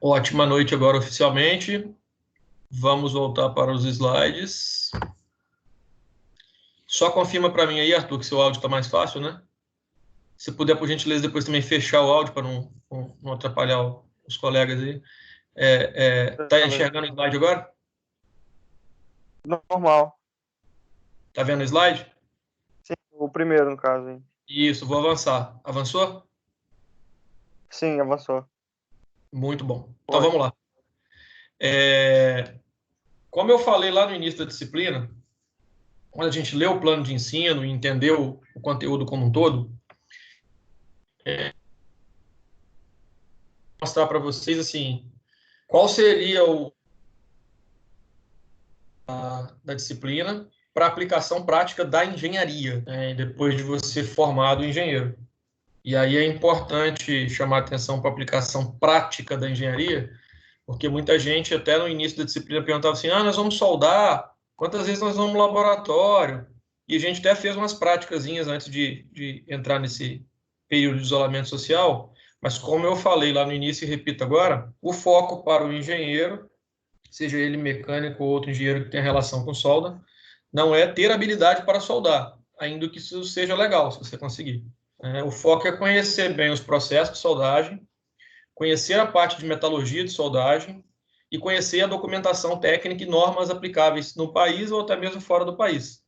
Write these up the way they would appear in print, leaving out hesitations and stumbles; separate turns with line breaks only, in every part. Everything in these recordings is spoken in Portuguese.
Ótima noite agora oficialmente. Vamos voltar para os slides. Só confirma para mim aí, Arthur, que seu áudio está mais fácil, né? Se puder, por gentileza, depois também fechar o áudio para não atrapalhar os colegas aí. Tá enxergando o slide agora?
Normal.
Tá vendo o slide?
Sim, o primeiro, no caso. Hein?
Isso, vou avançar. Avançou?
Sim, avançou.
Muito bom. Então
Pode.
vamos lá. Como eu falei lá no início da disciplina, quando a gente leu o plano de ensino e entendeu o conteúdo como um todo, mostrar para vocês assim, qual seria da disciplina para aplicação prática da engenharia, né, depois de você formado engenheiro. E aí é importante chamar atenção para a aplicação prática da engenharia, porque muita gente, até no início da disciplina, perguntava assim, nós vamos soldar, quantas vezes nós vamos no laboratório? E a gente até fez umas práticazinhas antes de entrar nesse período de isolamento social, mas como eu falei lá no início e repito agora, o foco para o engenheiro, seja ele mecânico ou outro engenheiro que tenha relação com solda, não é ter habilidade para soldar, ainda que isso seja legal, se você conseguir. O foco é conhecer bem os processos de soldagem, conhecer a parte de metalurgia de soldagem e conhecer a documentação técnica e normas aplicáveis no país ou até mesmo fora do país.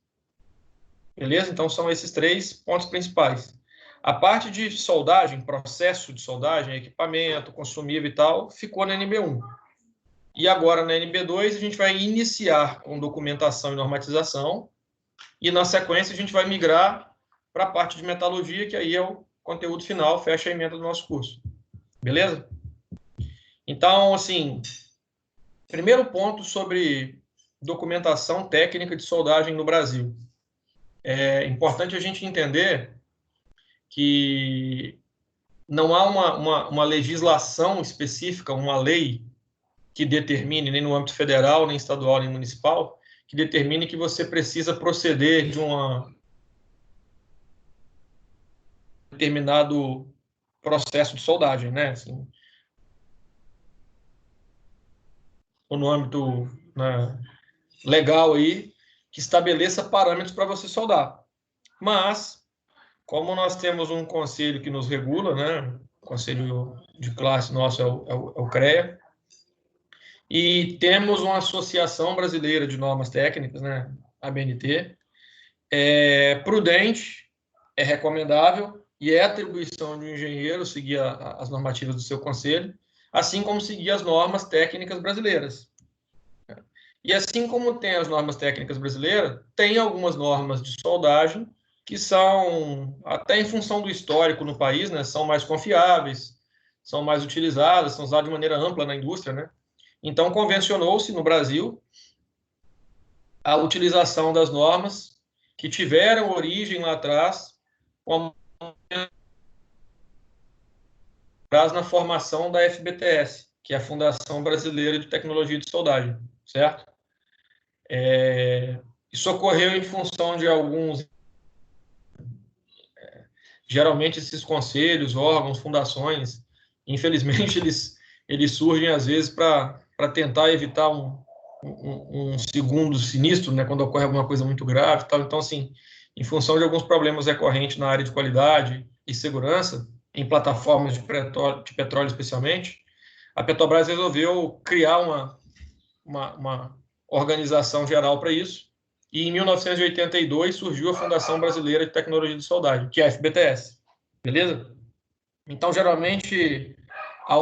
Beleza? Então, são esses 3 pontos principais. A parte de soldagem, processo de soldagem, equipamento, consumível e tal, ficou na NB1. E agora, na NB2, a gente vai iniciar com documentação e normatização, e na sequência a gente vai migrar para a parte de metalurgia, que aí é o conteúdo final, fecha a emenda do nosso curso. Beleza? Então, assim, primeiro ponto sobre documentação técnica de soldagem no Brasil. É importante a gente entender que não há uma legislação específica, uma lei que determine, nem no âmbito federal, nem estadual, nem municipal, que determine que você precisa proceder de um determinado processo de soldagem, né? Assim, ou no âmbito, né, legal aí, que estabeleça parâmetros para você soldar. Mas, como nós temos um conselho que nos regula, né? O conselho de classe nosso é o CREA, e temos uma Associação Brasileira de Normas Técnicas, né? ABNT, é prudente, é recomendável e é atribuição de um engenheiro seguir as normativas do seu conselho, assim como seguir as normas técnicas brasileiras. E assim como tem as normas técnicas brasileiras, tem algumas normas de soldagem que são, até em função do histórico no país, né, são mais confiáveis, são mais utilizadas, são usadas de maneira ampla na indústria, né? Então, convencionou-se no Brasil a utilização das normas que tiveram origem lá atrás, na formação da FBTS, que é a Fundação Brasileira de Tecnologia de Soldagem, certo? Isso ocorreu em função de alguns... Geralmente, esses conselhos, órgãos, fundações, infelizmente, eles surgem, às vezes, para tentar evitar um segundo sinistro, né, quando ocorre alguma coisa muito grave e tal. Então, assim, em função de alguns problemas recorrentes na área de qualidade e segurança, em plataformas de petróleo especialmente, a Petrobras resolveu criar uma organização geral para isso, e em 1982 surgiu a Fundação Brasileira de Tecnologia de Soldagem, que é a FBTS. Beleza? Então, geralmente, há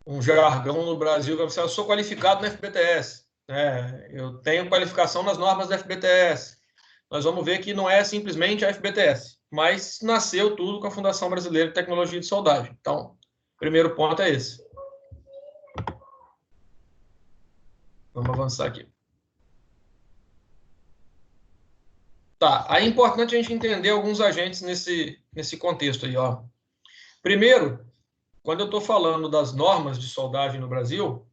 um jargão no Brasil que você, eu sou qualificado na FBTS, né? Eu tenho qualificação nas normas da FBTS. Nós vamos ver que não é simplesmente a FBTS, mas nasceu tudo com a Fundação Brasileira de Tecnologia de Soldagem. Então, o primeiro ponto é esse. Vamos avançar aqui. Tá, aí é importante a gente entender alguns agentes nesse contexto aí, ó. Primeiro, quando eu estou falando das normas de soldagem no Brasil,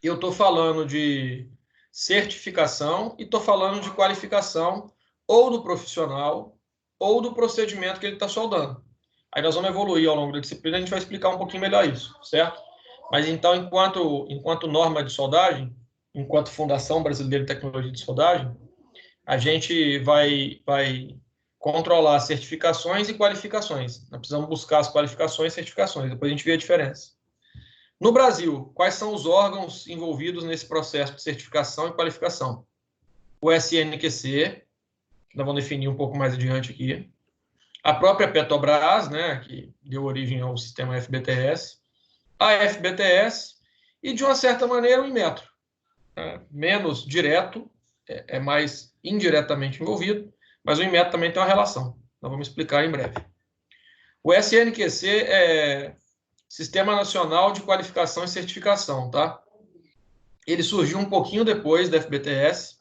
eu estou falando de certificação e estou falando de qualificação ou do profissional ou do procedimento que ele está soldando. Aí nós vamos evoluir ao longo da disciplina, a gente vai explicar um pouquinho melhor isso, certo? Mas então, enquanto norma de soldagem, enquanto Fundação Brasileira de Tecnologia de Soldagem, a gente vai controlar certificações e qualificações. Nós precisamos buscar as qualificações e certificações, depois a gente vê a diferença. No Brasil, quais são os órgãos envolvidos nesse processo de certificação e qualificação? O SNQC, que nós vamos definir um pouco mais adiante aqui, a própria Petrobras, né, que deu origem ao sistema FBTS, a FBTS e, de uma certa maneira, o Inmetro. Menos direto, é mais indiretamente envolvido, mas o Inmetro também tem uma relação. Nós vamos explicar em breve. O SNQC é Sistema Nacional de Qualificação e Certificação, tá? Ele surgiu um pouquinho depois da FBTS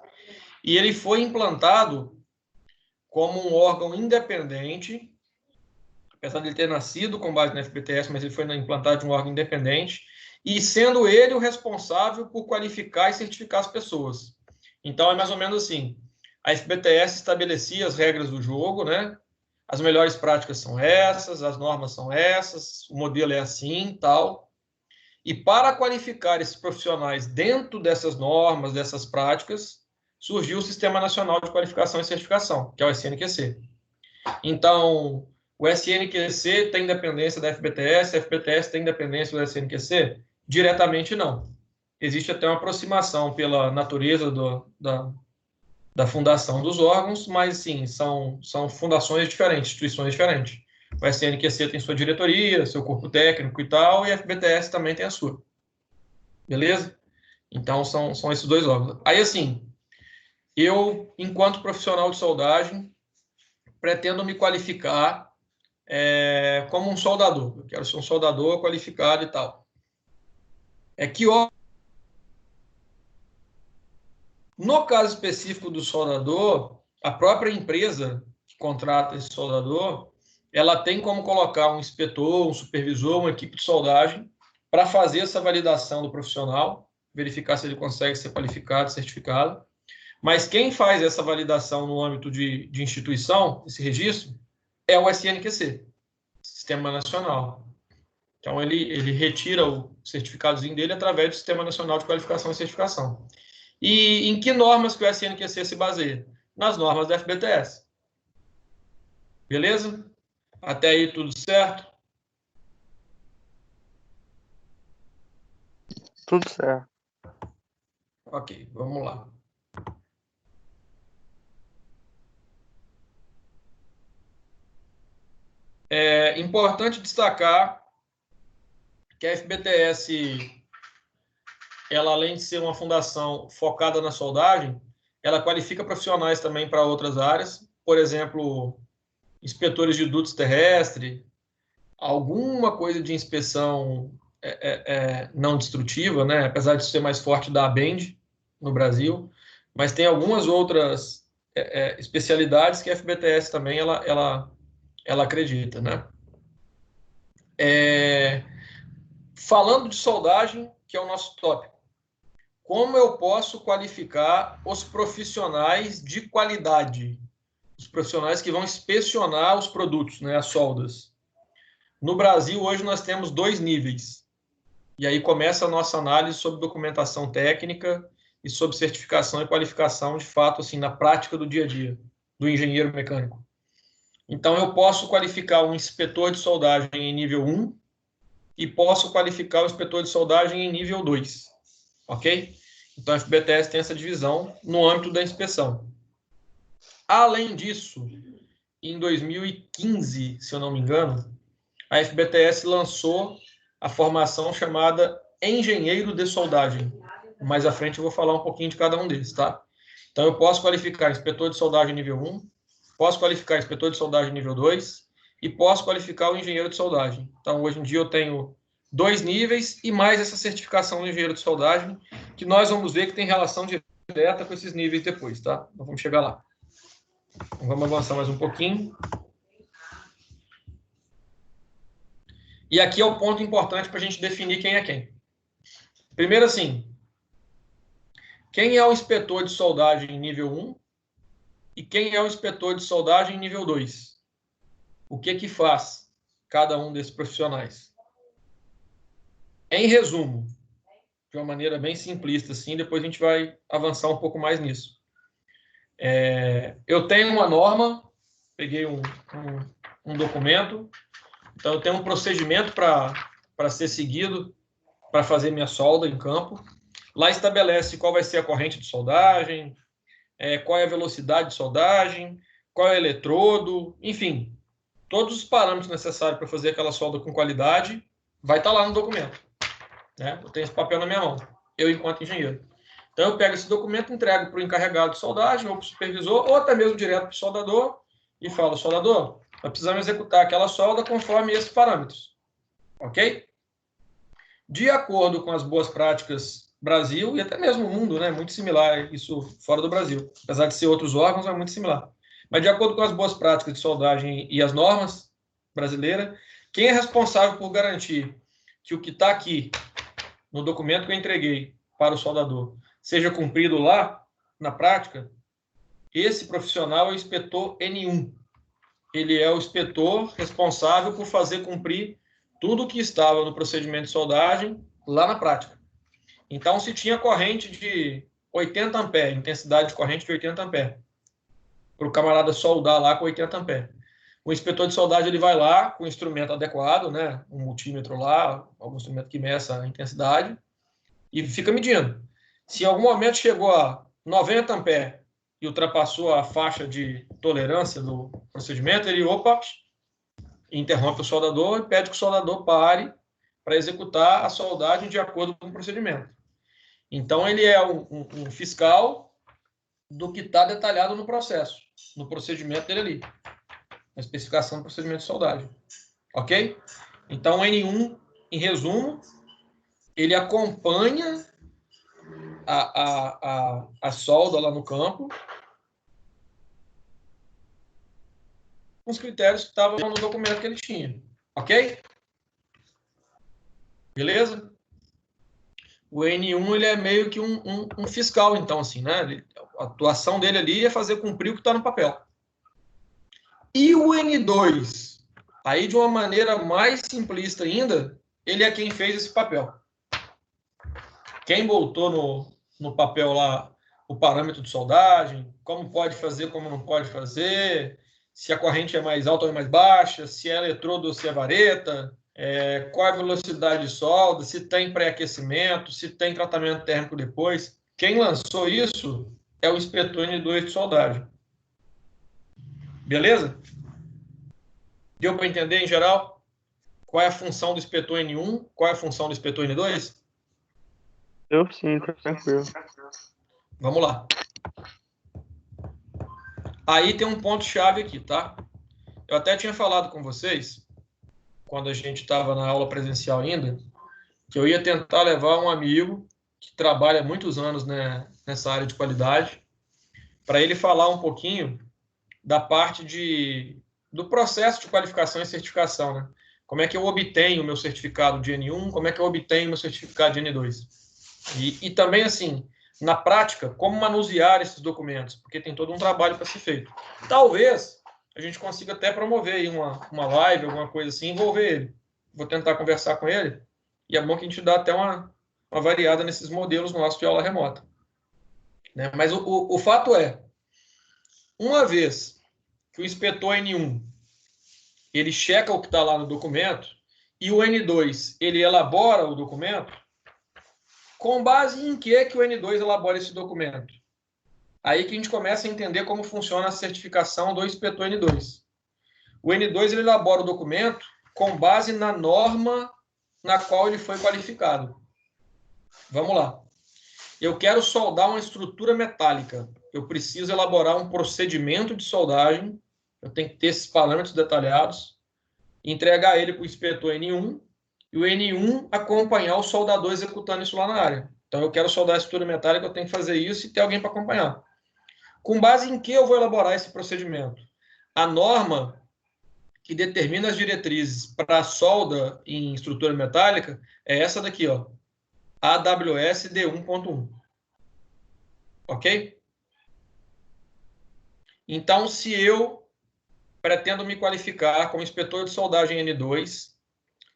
e ele foi implantado como um órgão independente, apesar de ele ter nascido com base na FBTS, mas ele foi implantado de um órgão independente, e sendo ele o responsável por qualificar e certificar as pessoas. Então, é mais ou menos assim, a FBTS estabelecia as regras do jogo, né? As melhores práticas são essas, as normas são essas, o modelo é assim, tal. E para qualificar esses profissionais dentro dessas normas, dessas práticas, surgiu o Sistema Nacional de Qualificação e Certificação, que é o SNQC. Então, o SNQC tem independência da FBTS, a FBTS tem independência do SNQC? Diretamente, não. Existe até uma aproximação pela natureza da fundação dos órgãos, mas, sim, são fundações diferentes, instituições diferentes. O SNQC tem sua diretoria, seu corpo técnico e tal, e a FBTS também tem a sua. Beleza? Então, são esses dois órgãos. Aí, assim, eu, enquanto profissional de soldagem, pretendo me qualificar como um soldador. Eu quero ser um soldador qualificado e tal. No caso específico do soldador, a própria empresa que contrata esse soldador, ela tem como colocar um inspetor, um supervisor, uma equipe de soldagem para fazer essa validação do profissional, verificar se ele consegue ser qualificado, certificado. Mas quem faz essa validação no âmbito de instituição, esse registro, é o SNQC, Sistema Nacional. Então, ele retira o certificadozinho dele através do Sistema Nacional de Qualificação e Certificação. E em que normas que o SNQC se baseia? Nas normas da FBTS. Beleza? Até aí tudo certo?
Tudo certo.
Ok, vamos lá. É importante destacar que a FBTS, ela, além de ser uma fundação focada na soldagem, ela qualifica profissionais também para outras áreas, por exemplo, inspetores de dutos terrestres, alguma coisa de inspeção não destrutiva, né? Apesar de ser mais forte da ABEND no Brasil, mas tem algumas outras especialidades que a FBTS também ela acredita, né? Falando de soldagem, que é o nosso tópico, como eu posso qualificar os profissionais de qualidade, os profissionais que vão inspecionar os produtos, né, as soldas? No Brasil, hoje, nós temos 2 níveis. E aí começa a nossa análise sobre documentação técnica e sobre certificação e qualificação, de fato, assim, na prática do dia a dia, do engenheiro mecânico. Então, eu posso qualificar um inspetor de soldagem em nível 1 e posso qualificar o inspetor de soldagem em nível 2. Ok? Então, a FBTS tem essa divisão no âmbito da inspeção. Além disso, em 2015, se eu não me engano, a FBTS lançou a formação chamada Engenheiro de Soldagem. Mais à frente eu vou falar um pouquinho de cada um deles, tá? Então, eu posso qualificar inspetor de soldagem nível 1, posso qualificar inspetor de soldagem nível 2 e posso qualificar o engenheiro de soldagem. Então, hoje em dia eu tenho 2 níveis e mais essa certificação do engenheiro de soldagem, que nós vamos ver que tem relação direta com esses níveis depois, tá? Então, vamos chegar lá. Então, vamos avançar mais um pouquinho. E aqui é o ponto importante para a gente definir quem é quem. Primeiro, assim, quem é o inspetor de soldagem nível 1 e quem é o inspetor de soldagem nível 2? O que faz cada um desses profissionais. Em resumo, de uma maneira bem simplista, assim, depois a gente vai avançar um pouco mais nisso. Eu tenho uma norma, peguei um documento, então eu tenho um procedimento para ser seguido para fazer minha solda em campo. Lá estabelece qual vai ser a corrente de soldagem, qual é a velocidade de soldagem, qual é o eletrodo, enfim, todos os parâmetros necessários para fazer aquela solda com qualidade vai estar lá no documento. Né? Eu tenho esse papel na minha mão, eu enquanto engenheiro. Então eu pego esse documento, entrego para o encarregado de soldagem, ou para o supervisor, ou até mesmo direto para o soldador, e falo, soldador, nós precisamos executar aquela solda conforme esses parâmetros. Ok? De acordo com as boas práticas Brasil, e até mesmo o mundo, né? Muito similar isso fora do Brasil. Apesar de ser outros órgãos, é muito similar. Mas de acordo com as boas práticas de soldagem e as normas brasileiras, quem é responsável por garantir que o que está aqui no documento que eu entreguei para o soldador seja cumprido lá, na prática, esse profissional é o inspetor N1. Ele é o inspetor responsável por fazer cumprir tudo o que estava no procedimento de soldagem lá na prática. Então, se tinha corrente de 80 amperes, intensidade de corrente de 80 amperes, para o camarada soldar lá com 80 amperes. O inspetor de soldagem ele vai lá com o instrumento adequado, né, um multímetro lá, algum instrumento que meça a intensidade, e fica medindo. Se em algum momento chegou a 90 amperes e ultrapassou a faixa de tolerância do procedimento, ele, interrompe o soldador e pede que o soldador pare para executar a soldagem de acordo com o procedimento. Então, ele é um fiscal do que está detalhado no processo, no procedimento dele ali, na especificação do procedimento de soldagem. Ok? Então, o N1, em resumo, ele acompanha a solda lá no campo com os critérios que estavam no documento que ele tinha. Ok? Beleza? O N1 ele é meio que um fiscal, então, assim, né? A atuação dele ali é fazer cumprir o que está no papel. E o N2, aí de uma maneira mais simplista ainda, ele é quem fez esse papel. Quem botou no papel lá o parâmetro de soldagem, como pode fazer, como não pode fazer, se a corrente é mais alta ou é mais baixa, se é eletrodo ou se é vareta, qual é a velocidade de solda, se tem pré-aquecimento, se tem tratamento térmico depois. Quem lançou isso é o inspetor N2 de soldagem. Beleza? Deu para entender em geral qual é a função do inspetor N1, qual é a função do inspetor N2?
Eu sim, tranquilo.
Vamos lá. Aí tem um ponto-chave aqui, tá? Eu até tinha falado com vocês, quando a gente estava na aula presencial ainda, que eu ia tentar levar um amigo que trabalha há muitos anos, né, nessa área de qualidade, para ele falar um pouquinho da parte do processo de qualificação e certificação, né? Como é que eu obtenho o meu certificado de N1, como é que eu obtenho o meu certificado de N2. E também, assim, na prática, como manusear esses documentos, porque tem todo um trabalho para ser feito. Talvez a gente consiga até promover aí uma live, alguma coisa assim, envolver ele. Vou tentar conversar com ele, e é bom que a gente dá até uma variada nesses modelos nossos de aula remota. Né? Mas o fato é, uma vez que o inspetor N1 ele checa o que está lá no documento e o N2 ele elabora o documento, com base em que o N2 elabora esse documento? Aí que a gente começa a entender como funciona a certificação do inspetor N2. O N2 ele elabora o documento com base na norma na qual ele foi qualificado. Vamos lá. Eu quero soldar uma estrutura metálica. Eu preciso elaborar um procedimento de soldagem. Eu tenho que ter esses parâmetros detalhados, entregar ele para o inspetor N1 e o N1 acompanhar o soldador executando isso lá na área. Então, eu quero soldar a estrutura metálica, eu tenho que fazer isso e ter alguém para acompanhar. Com base em que eu vou elaborar esse procedimento? A norma que determina as diretrizes para a solda em estrutura metálica é essa daqui, ó, AWS D1.1. Ok? Então, se eu pretendo me qualificar como inspetor de soldagem N2,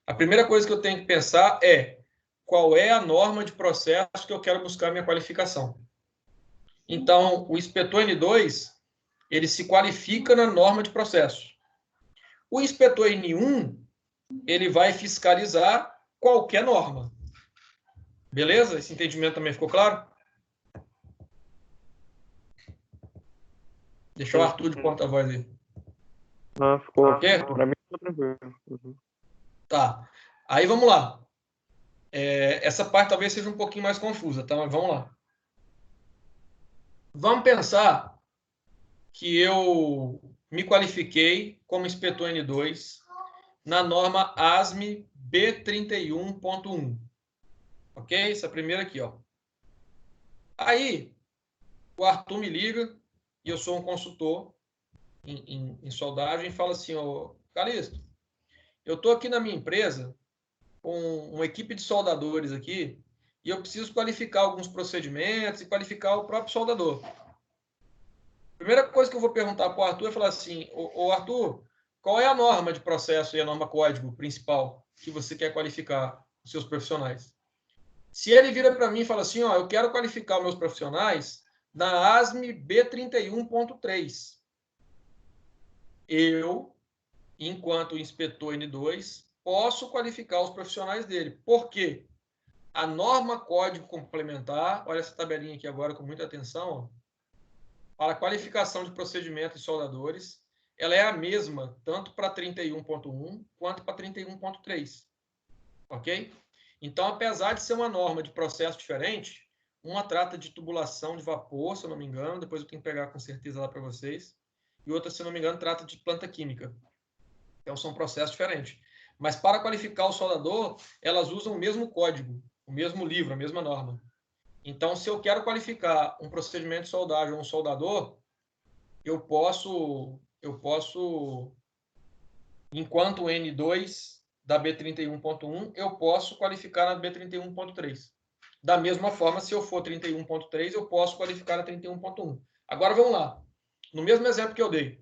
a primeira coisa que eu tenho que pensar é qual é a norma de processo que eu quero buscar minha qualificação. Então, o inspetor N2, ele se qualifica na norma de processo. O inspetor N1, ele vai fiscalizar qualquer norma. Beleza? Esse entendimento também ficou claro? Deixa o Arthur de porta-voz aí.
Ah, ficou.
Ok?
Pra mim, ficou tranquilo. Uhum.
Tá. Aí vamos lá. Essa parte talvez seja um pouquinho mais confusa, tá? Mas vamos lá. Vamos pensar que eu me qualifiquei como inspetor N2 na norma ASME B31.1. Ok? Essa primeira aqui, ó. Aí, o Arthur me liga, e eu sou um consultor em soldagem, e fala assim, ô, Calixto, eu estou aqui na minha empresa com uma equipe de soldadores aqui, e eu preciso qualificar alguns procedimentos e qualificar o próprio soldador. Primeira coisa que eu vou perguntar para o Arthur é falar assim, ô Arthur, qual é a norma de processo e a norma código principal que você quer qualificar os seus profissionais? Se ele vira para mim e fala assim, ó, eu quero qualificar os meus profissionais na ASME B31.3, eu, enquanto inspetor N2, posso qualificar os profissionais dele. Por quê? A norma código complementar, olha essa tabelinha aqui agora com muita atenção, ó, para a qualificação de procedimentos e soldadores, ela é a mesma tanto para 31.1 quanto para 31.3. Ok? Então, apesar de ser uma norma de processo diferente, uma trata de tubulação de vapor, se eu não me engano, depois eu tenho que pegar com certeza lá para vocês, e outra, se eu não me engano, trata de planta química. Então, são processos diferentes. Mas para qualificar o soldador, elas usam o mesmo código, o mesmo livro, a mesma norma. Então, se eu quero qualificar um procedimento de soldagem ou um soldador, eu posso, enquanto N2 da B31.1, eu posso qualificar na B31.3. Da mesma forma, se eu for 31.3, eu posso qualificar na 31.1. Agora vamos lá. No mesmo exemplo que eu dei,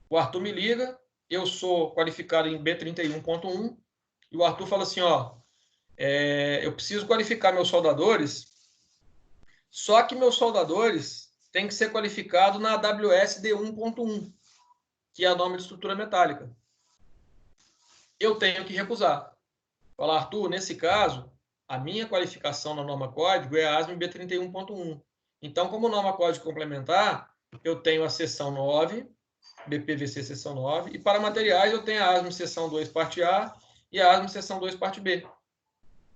o Arthur me liga, eu sou qualificado em B31.1, e o Arthur fala assim, ó, eu preciso qualificar meus soldadores, só que meus soldadores têm que ser qualificados na AWS D1.1, que é a norma de estrutura metálica. Eu tenho que recusar. Falar, Arthur, nesse caso, a minha qualificação na norma código é a ASME B31.1. Então, como norma código complementar, eu tenho a seção 9, BPVC seção 9, e para materiais eu tenho a ASME seção 2, parte A, e a ASME seção 2, parte B.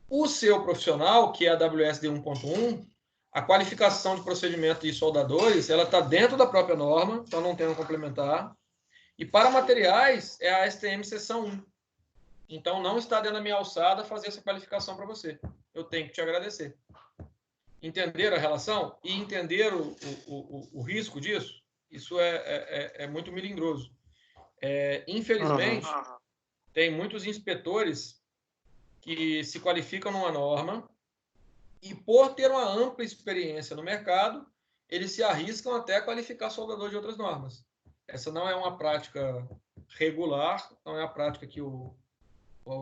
O seu profissional, que é a AWS D1.1, a qualificação de procedimento de soldadores, ela está dentro da própria norma, então não tem um complementar. E para materiais, é a STM seção 1. Então, não está dentro da minha alçada fazer essa qualificação para você. Eu tenho que te agradecer. Entenderam a relação? E entenderam o risco disso? Isso é muito melindroso. Infelizmente, tem muitos inspetores que se qualificam numa norma e, por ter uma ampla experiência no mercado, eles se arriscam até a qualificar soldador de outras normas. Essa não é uma prática regular, não é a prática que o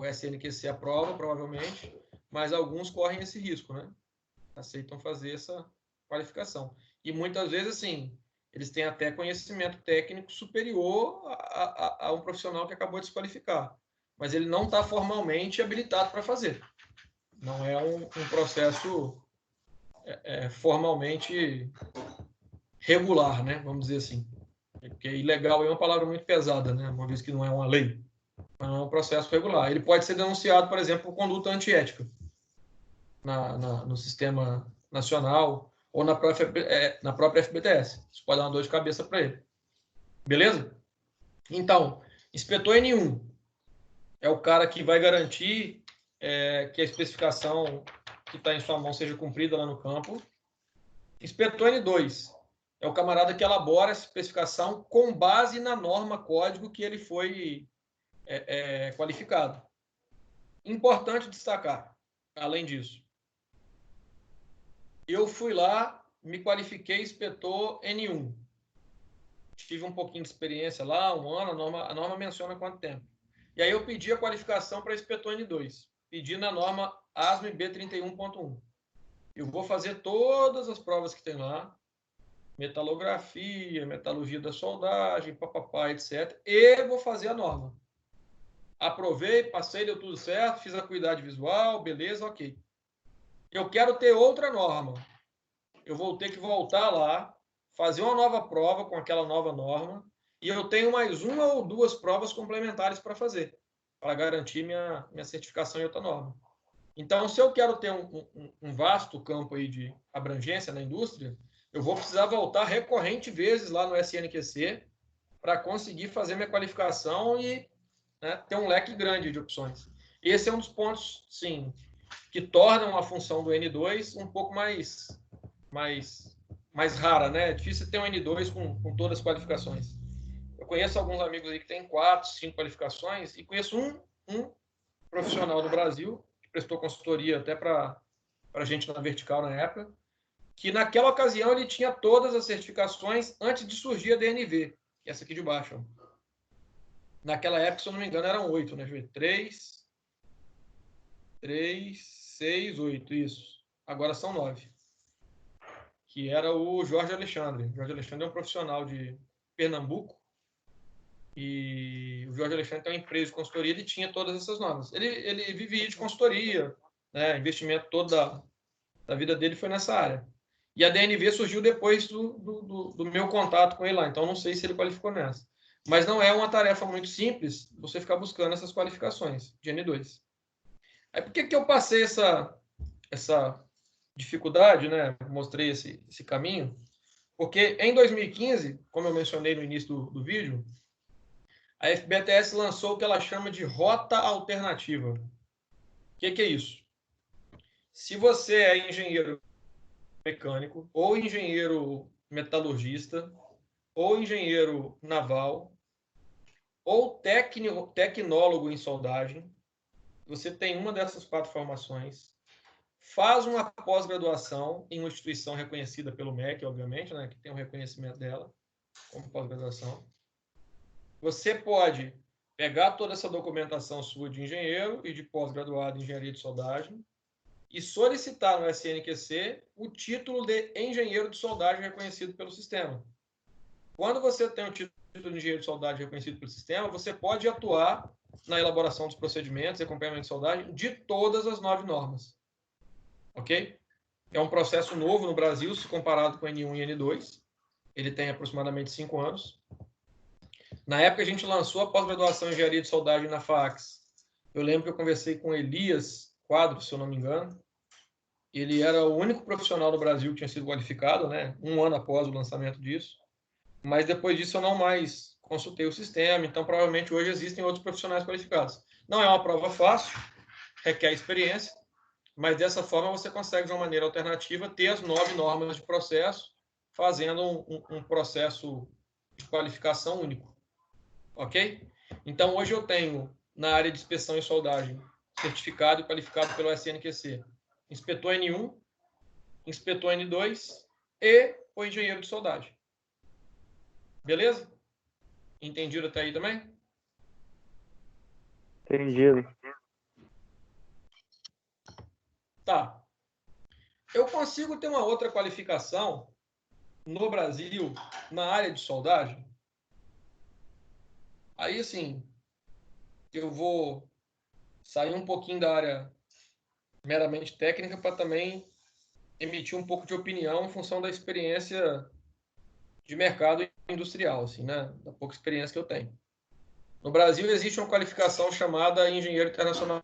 SNQC aprova, provavelmente, mas alguns correm esse risco, né? Aceitam fazer essa qualificação. E muitas vezes, assim, eles têm até conhecimento técnico superior a um profissional que acabou de se qualificar, mas ele não está formalmente habilitado para fazer. Não é um processo formalmente regular, né? Vamos dizer assim. Porque ilegal é uma palavra muito pesada, né? Uma vez que não é uma lei. Não é um processo regular. Ele pode ser denunciado, por exemplo, por conduta antiética no sistema nacional ou na própria FBTS. Isso pode dar uma dor de cabeça para ele. Beleza? Então, inspetor N1 é o cara que vai garantir que a especificação que está em sua mão seja cumprida lá no campo. Inspetor N2 é o camarada que elabora essa especificação com base na norma código que ele foi qualificado. Importante destacar, além disso, eu fui lá, me qualifiquei inspetor N1. tive um pouquinho de experiência lá, um ano, a norma menciona quanto tempo. E aí eu pedi a qualificação para inspetor N2, pedi na norma ASME B31.1. Eu vou fazer todas as provas que tem lá, metalografia, metalurgia da soldagem, papapá, etc. E vou fazer a norma. Aprovei, passei, deu tudo certo, fiz a acuidade visual, beleza, ok. Eu quero ter outra norma. Eu vou ter que voltar lá, fazer uma nova prova com aquela nova norma, e eu tenho mais uma ou duas provas complementares para fazer, para garantir minha certificação em outra norma. Então, se eu quero ter um vasto campo aí de abrangência na indústria, eu vou precisar voltar recorrente vezes lá no SNQC para conseguir fazer minha qualificação e, né, ter um leque grande de opções. Esse é um dos pontos, sim, que tornam a função do N2 um pouco mais rara, né? É difícil ter um N2 com todas as qualificações. Eu conheço alguns amigos aí que têm 4, 5 qualificações e conheço um profissional do Brasil que prestou consultoria até para a gente na Vertical na época, que naquela ocasião ele tinha todas as certificações antes de surgir a DNV, essa aqui de baixo. Naquela época, se eu não me engano, eram 8, né? 3, 6, 8, isso. Agora são 9. Que era o Jorge Alexandre. O Jorge Alexandre é um profissional de Pernambuco e o Jorge Alexandre tem uma empresa de consultoria, ele tinha todas essas normas. Ele vivia de consultoria, né? Investimento todo da vida dele foi nessa área. E a DNV surgiu depois do meu contato com ele lá, então não sei se ele qualificou nessa. Mas não é uma tarefa muito simples você ficar buscando essas qualificações de N2. Aí por que eu passei essa dificuldade, né? Mostrei esse caminho? Porque em 2015, como eu mencionei no início do vídeo, a FBTS lançou o que ela chama de rota alternativa. O que é isso? Se você é engenheiro mecânico, ou engenheiro metalurgista, ou engenheiro naval, ou tecnólogo em soldagem, você tem uma dessas 4 formações, faz uma pós-graduação em uma instituição reconhecida pelo MEC, obviamente, né, que tem o reconhecimento dela como pós-graduação. Você pode pegar toda essa documentação sua de engenheiro e de pós-graduado em engenharia de soldagem e solicitar no SNQC o título de engenheiro de soldagem reconhecido pelo sistema. Quando você tem o título de engenheiro de soldagem reconhecido pelo sistema, você pode atuar na elaboração dos procedimentos e acompanhamento de soldagem de todas as 9 normas. Ok? É um processo novo no Brasil, se comparado com N1 e N2. Ele tem aproximadamente 5 anos. Na época, a gente lançou a pós-graduação em engenharia de soldagem na FAAX. Eu lembro que eu conversei com Elias Quadro, se eu não me engano. Ele era o único profissional do Brasil que tinha sido qualificado, né? Um ano após o lançamento disso. Mas depois disso eu não mais consultei o sistema, então provavelmente hoje existem outros profissionais qualificados. Não é uma prova fácil, requer experiência, mas dessa forma você consegue, de uma maneira alternativa, ter as 9 normas de processo, fazendo um processo de qualificação único. Ok? Então, hoje eu tenho, na área de inspeção e soldagem, certificado e qualificado pelo SNQC, inspetor N1, inspetor N2 e o engenheiro de soldagem. Beleza? Entendido até aí também?
Entendido.
Tá. Eu consigo ter uma outra qualificação no Brasil na área de soldagem? Aí, assim, eu vou sair um pouquinho da área meramente técnica para também emitir um pouco de opinião em função da experiência de mercado industrial, assim, né? Da pouca experiência que eu tenho. No Brasil existe uma qualificação chamada Engenheiro Internacional.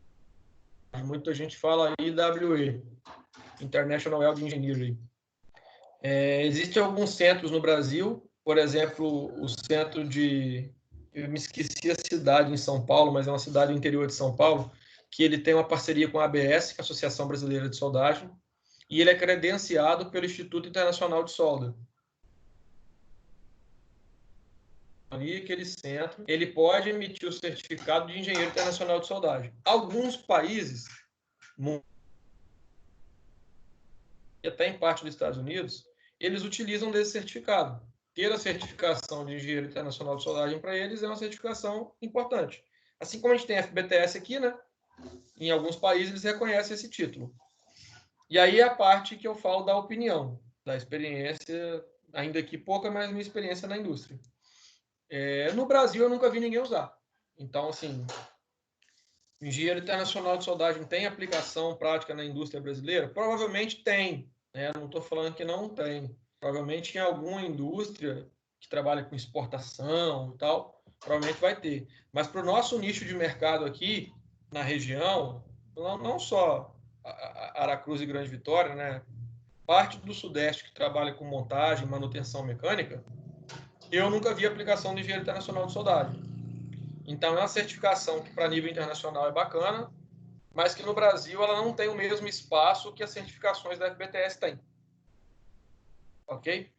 Muita gente fala IWE, International Welding Engineering. Existem alguns centros no Brasil, por exemplo, o centro de... Eu me esqueci a cidade em São Paulo, mas é uma cidade do interior de São Paulo, que ele tem uma parceria com a ABS, que é a Associação Brasileira de Soldagem, e ele é credenciado pelo Instituto Internacional de Solda. Ali, aquele centro, ele pode emitir o certificado de engenheiro internacional de soldagem. Alguns países, e até em parte dos Estados Unidos, eles utilizam desse certificado. ter a certificação de engenheiro internacional de soldagem para eles é uma certificação importante. Assim como a gente tem a FBTS aqui, né? Em alguns países eles reconhecem esse título. E aí é a parte que eu falo da opinião, da experiência, ainda que pouca, mas minha experiência na indústria. No Brasil eu nunca vi ninguém usar. Então, assim, o engenheiro internacional de soldagem tem aplicação prática na indústria brasileira? Provavelmente tem. Né? Não estou falando que não tem. Provavelmente em alguma indústria que trabalha com exportação e tal, provavelmente vai ter. Mas para o nosso nicho de mercado aqui, na região, não só Aracruz e Grande Vitória, né? Parte do Sudeste que trabalha com montagem, manutenção mecânica, eu nunca vi aplicação de engenheiro internacional de soldagem. Então, é uma certificação que, para nível internacional, é bacana, mas que no Brasil ela não tem o mesmo espaço que as certificações da FBTS têm. Ok?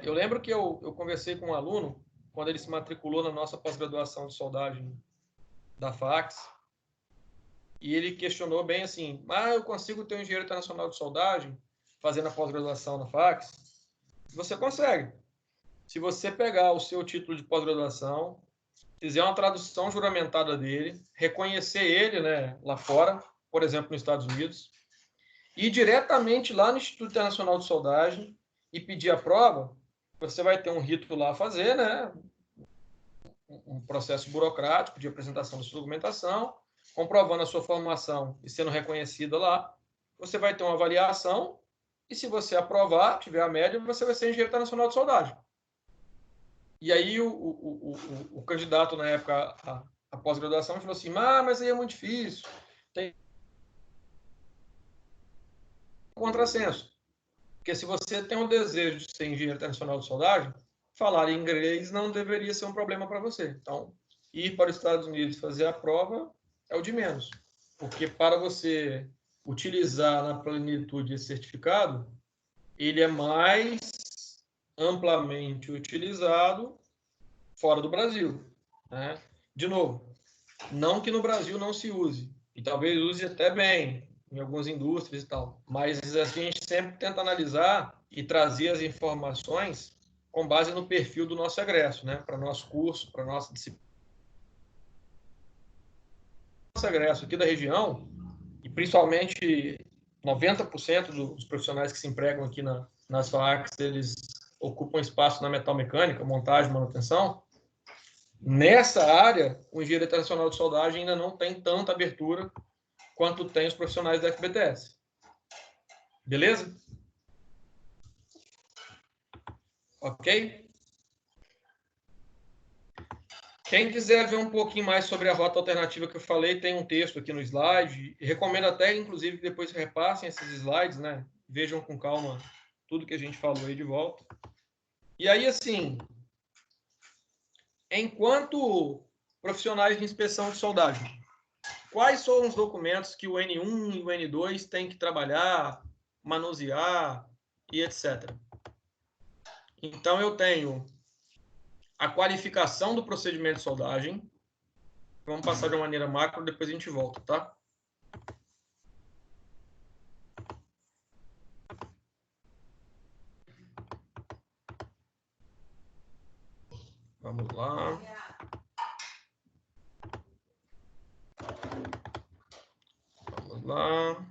Eu lembro que eu conversei com um aluno, quando ele se matriculou na nossa pós-graduação de soldagem da FACS, e ele questionou bem assim, eu consigo ter um engenheiro internacional de soldagem fazendo a pós-graduação na FACS? Você consegue. Se você pegar o seu título de pós-graduação, fizer uma tradução juramentada dele, reconhecer ele, né, lá fora, por exemplo, nos Estados Unidos, ir diretamente lá no Instituto Internacional de Soldagem e pedir a prova, você vai ter um rito lá a fazer, né, um processo burocrático de apresentação da sua documentação, comprovando a sua formação e sendo reconhecida lá, você vai ter uma avaliação e se você aprovar, tiver a média, você vai ser engenheiro internacional de soldagem. E aí o candidato, na época, a pós-graduação, falou assim, mas aí é muito difícil, tem contrassenso. Porque se você tem o desejo de ser engenheiro internacional de soldagem, falar inglês não deveria ser um problema para você. Então, ir para os Estados Unidos fazer a prova é o de menos. Porque para você utilizar na plenitude esse certificado, ele é mais amplamente utilizado fora do Brasil. Né? De novo, não que no Brasil não se use, e talvez use até bem em algumas indústrias e tal, mas a gente sempre tenta analisar e trazer as informações com base no perfil do nosso egresso, né? Para nosso curso, para nossa disciplina. Nosso egresso aqui da região, e principalmente 90% dos profissionais que se empregam aqui nas FAACs, eles ocupam espaço na metalmecânica, montagem, manutenção. Nessa área, o engenheiro internacional de soldagem ainda não tem tanta abertura quanto tem os profissionais da FBTS. Beleza? Ok? Quem quiser ver um pouquinho mais sobre a rota alternativa que eu falei, tem um texto aqui no slide. E recomendo até, inclusive, que depois repassem esses slides, né? Vejam com calma tudo que a gente falou aí de volta. E aí, assim, enquanto profissionais de inspeção de soldagem, quais são os documentos que o N1 e o N2 têm que trabalhar, manusear e etc. Então, eu tenho a qualificação do procedimento de soldagem. Vamos passar de uma maneira macro, depois a gente volta, tá? Vamos lá. Vamos lá.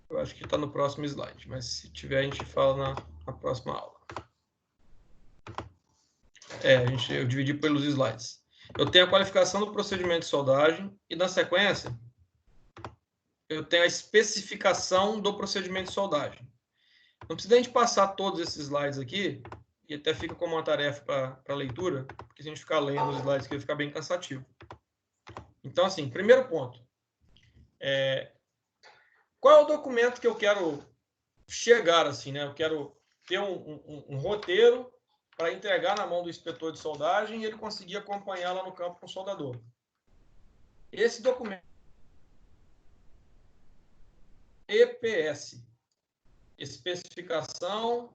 Eu acho que está no próximo slide, mas se tiver, a gente fala na próxima aula. Eu dividi pelos slides. Eu tenho a qualificação do procedimento de soldagem e, na sequência, eu tenho a especificação do procedimento de soldagem. Não precisa a gente passar todos esses slides aqui, e até fica como uma tarefa para leitura, porque se a gente ficar lendo os slides aqui, vai ficar bem cansativo. Então, assim, primeiro ponto. Qual é o documento que eu quero chegar, assim, né? Eu quero ter um roteiro para entregar na mão do inspetor de soldagem e ele conseguir acompanhar lá no campo com o soldador. Esse documento EPS, especificação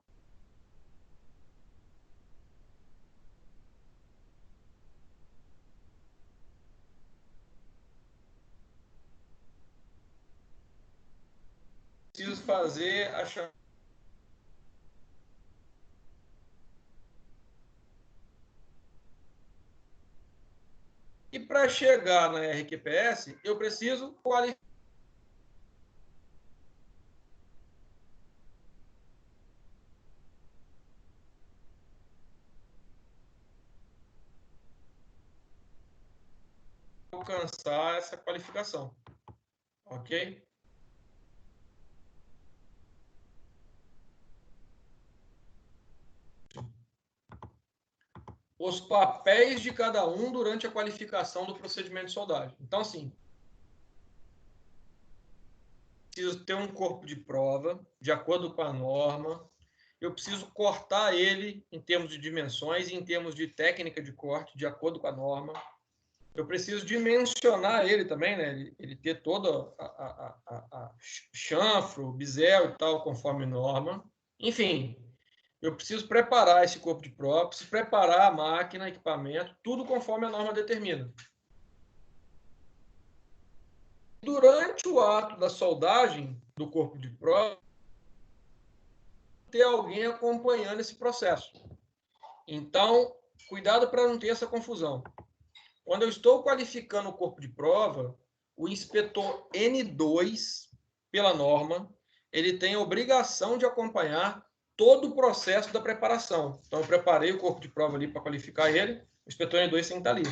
preciso fazer a chamada para chegar na RQPS, eu preciso qualificar. Alcançar essa qualificação. Ok? Os papéis de cada um durante a qualificação do procedimento de soldagem. Então, assim, preciso ter um corpo de prova de acordo com a norma. Eu preciso cortar ele em termos de dimensões e em termos de técnica de corte, de acordo com a norma. Eu preciso dimensionar ele também, né? Ele ter toda a chanfro, bisel e tal, conforme norma. Enfim, eu preciso preparar esse corpo de prova, preciso preparar a máquina, equipamento, tudo conforme a norma determina. Durante o ato da soldagem do corpo de prova, ter alguém acompanhando esse processo. Então, cuidado para não ter essa confusão. Quando eu estou qualificando o corpo de prova, o inspetor N2, pela norma, ele tem a obrigação de acompanhar todo o processo da preparação. Então, eu preparei o corpo de prova ali para qualificar ele, o inspetor N2 tem que estar ali.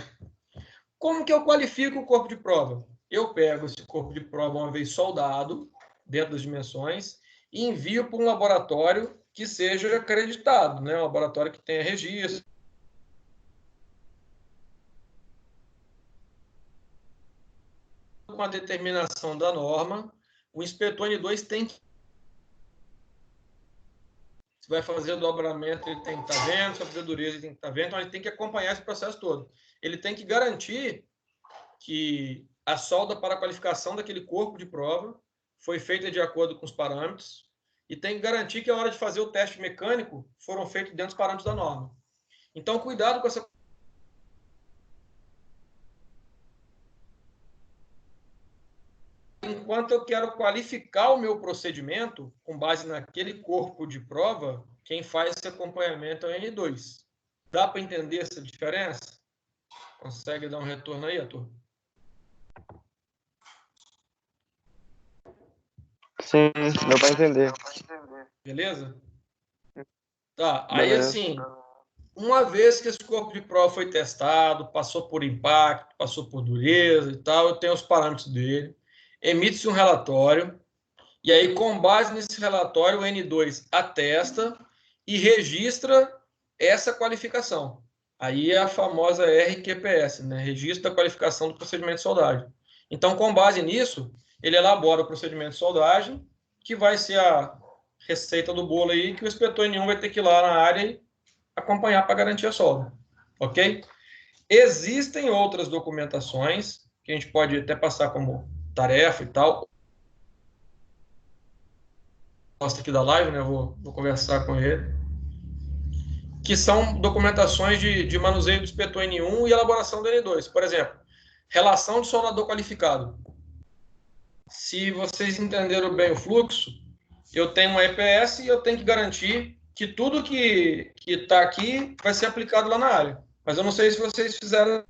Como que eu qualifico o corpo de prova? Eu pego esse corpo de prova uma vez soldado, dentro das dimensões, e envio para um laboratório que seja acreditado, né? Um laboratório que tenha registro, com a determinação da norma, o inspetor N2 tem que... Se vai fazer o dobramento, ele tem que estar vendo, se vai fazer dureza, ele tem que estar vendo, então ele tem que acompanhar esse processo todo. Ele tem que garantir que a solda para a qualificação daquele corpo de prova foi feita de acordo com os parâmetros e tem que garantir que a hora de fazer o teste mecânico foram feitos dentro dos parâmetros da norma. Então, cuidado com essa... Enquanto eu quero qualificar o meu procedimento, com base naquele corpo de prova, quem faz esse acompanhamento é o N2. Dá para entender essa diferença? Consegue dar um retorno aí, Arthur?
Sim, deu para entender.
Beleza? Tá, aí
Beleza.
assim, uma vez que esse corpo de prova foi testado, passou por impacto, passou por dureza e tal, eu tenho os parâmetros dele, emite-se um relatório, e aí, com base nesse relatório, o N2 atesta e registra essa qualificação. Aí é a famosa RQPS, né? Registro da qualificação do procedimento de soldagem. Então, com base nisso, ele elabora o procedimento de soldagem, que vai ser a receita do bolo aí, que o inspetor N1 vai ter que ir lá na área e acompanhar para garantir a solda. Ok? Existem outras documentações, que a gente pode até passar como tarefa e tal, aqui da live, né? Vou conversar com ele, que são documentações de manuseio do inspetor N1 e elaboração do N2. Por exemplo, relação de soldador qualificado. Se vocês entenderam bem o fluxo, eu tenho uma EPS e eu tenho que garantir que tudo que está aqui vai ser aplicado lá na área. Mas eu não sei se vocês fizeram...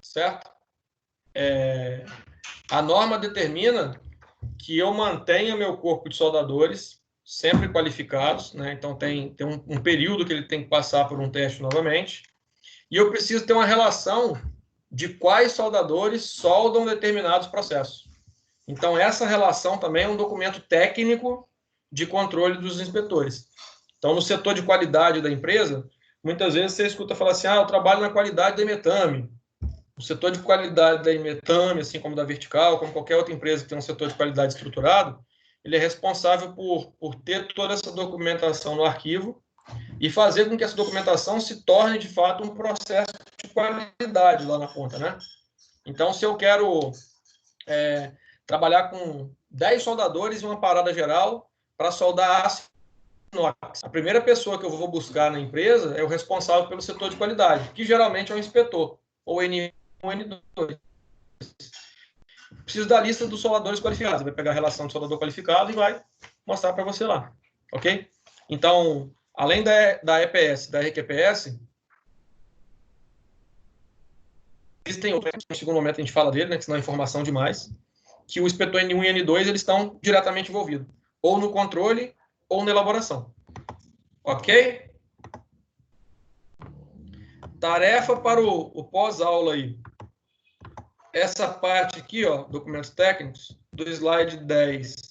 Certo? A norma determina que eu mantenha meu corpo de soldadores sempre qualificados, né? Então tem um período que ele tem que passar por um teste novamente, e eu preciso ter uma relação de quais soldadores soldam determinados processos. Então essa relação também é um documento técnico de controle dos inspetores. Então no setor de qualidade da empresa, muitas vezes você escuta falar assim: eu trabalho na qualidade da Imetame. O setor de qualidade da Imetame, assim como da Vertical, como qualquer outra empresa que tem um setor de qualidade estruturado, ele é responsável por ter toda essa documentação no arquivo e fazer com que essa documentação se torne, de fato, um processo de qualidade lá na ponta, né? Então, se eu quero trabalhar com 10 soldadores em uma parada geral para soldar aço inox, a primeira pessoa que eu vou buscar na empresa é o responsável pelo setor de qualidade, que geralmente é o inspetor, ou N1 ou N2. preciso da lista dos soldadores qualificados. Você vai pegar a relação de soldador qualificado e vai mostrar para você lá. Ok? Então, além da EPS, da RQPS, existem outros, no segundo momento a gente fala dele, né, que senão é informação demais, que o inspetor N1 e N2 eles estão diretamente envolvidos, ou no controle ou na elaboração. Ok? Tarefa para o pós-aula aí. Essa parte aqui, ó, documentos técnicos, do slide 10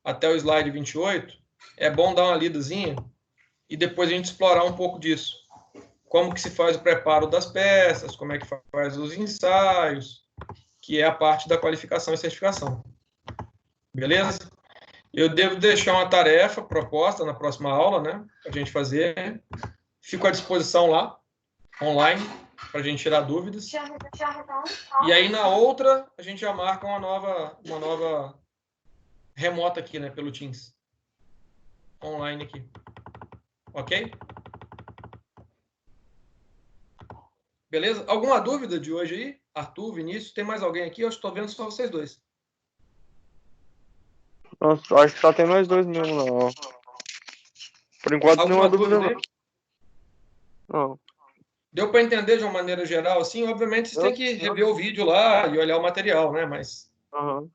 até o slide 28, é bom dar uma lidazinha e depois a gente explorar um pouco disso. Como que se faz o preparo das peças, como é que faz os ensaios, que é a parte da qualificação e certificação. Beleza? Eu devo deixar uma tarefa proposta na próxima aula, né, para a gente fazer. Fico à disposição lá, online, para a gente tirar dúvidas. E aí, na outra, a gente já marca uma nova remota aqui, né, pelo Teams. Online aqui. Ok? Beleza? Alguma dúvida de hoje aí? Arthur, Vinícius, tem mais alguém aqui? Eu estou vendo só vocês dois.
Nossa, acho que só tem nós dois mesmo, não. Por enquanto,
Alguma
nenhuma dúvida,
dúvida
não.
aí?
Não.
Deu para entender de uma maneira geral, assim? Obviamente, vocês têm que rever o vídeo lá e olhar o material, né? Mas...
Uhum.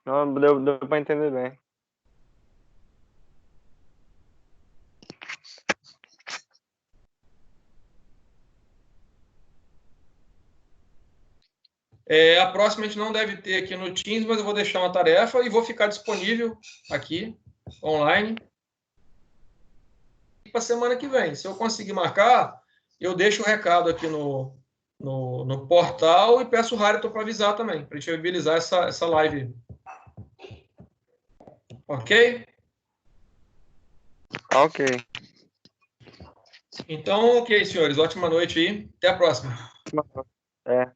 Não, deu pra entender bem.
a próxima a gente não deve ter aqui no Teams, mas eu vou deixar uma tarefa e vou ficar disponível aqui, online, para a semana que vem. Se eu conseguir marcar, eu deixo o recado aqui no portal e peço o Hariton para avisar também, para a gente viabilizar essa live. Ok?
Ok.
Então, ok, senhores. Ótima noite aí. Até a próxima.
É.